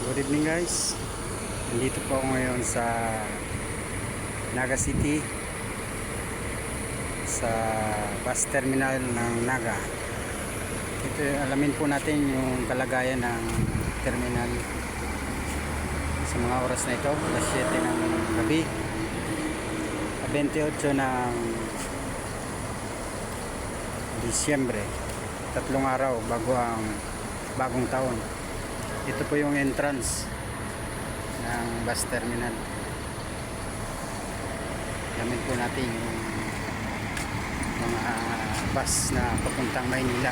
Good evening guys. Nandito po ako ngayon sa Naga City, sa bus terminal ng Naga. Ito, alamin po natin yung kalagayan ng terminal sa mga oras na ito, alas 7 ng gabi, 28 ng Disyembre, 3 araw bago ang bagong taon. Ito po yung entrance ng bus terminal. Alamin po natin yung mga bus na papuntang Maynila.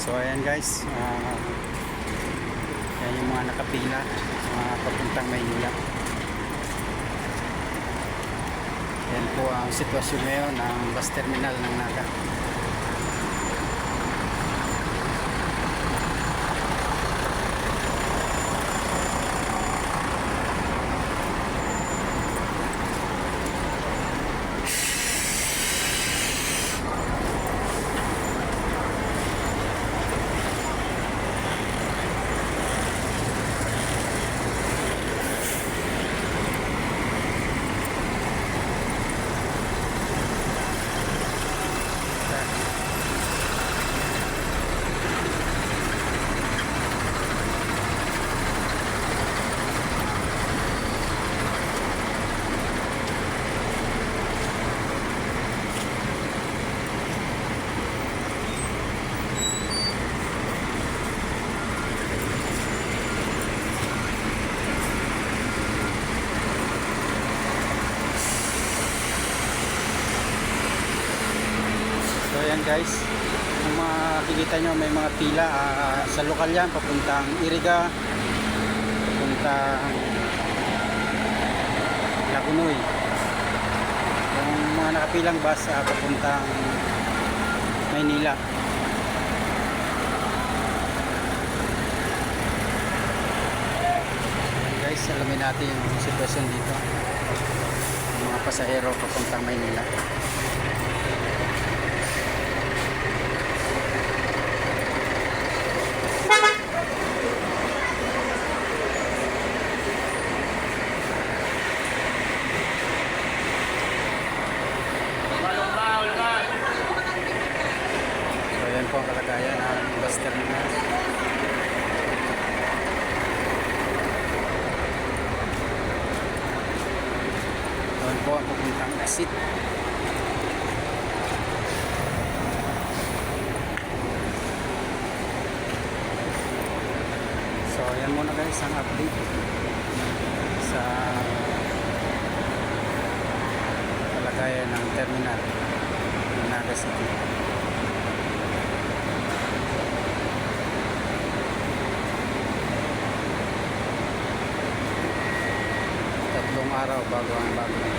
So ayan guys, yan yung mga nakapila, mga papuntang Maynila. Yan po ang sitwasyon ngayon ng bus terminal ng Naga. So ayan guys, kung makikita nyo may mga pila sa lokal yan, papuntang Iriga, papuntang Lagunoy. Yung mga nakapilang bus papuntang Maynila. Ayan guys, alamin natin yung sitwasyon dito, yung mga pasahero papuntang Maynila. Ayan po ang kalagayan ng bus terminal. Doon po ang pupuntang exit. So ayan muna guys ang update sa kalagayan ng terminal ng Naga City. Tatlong araw bago ang bagong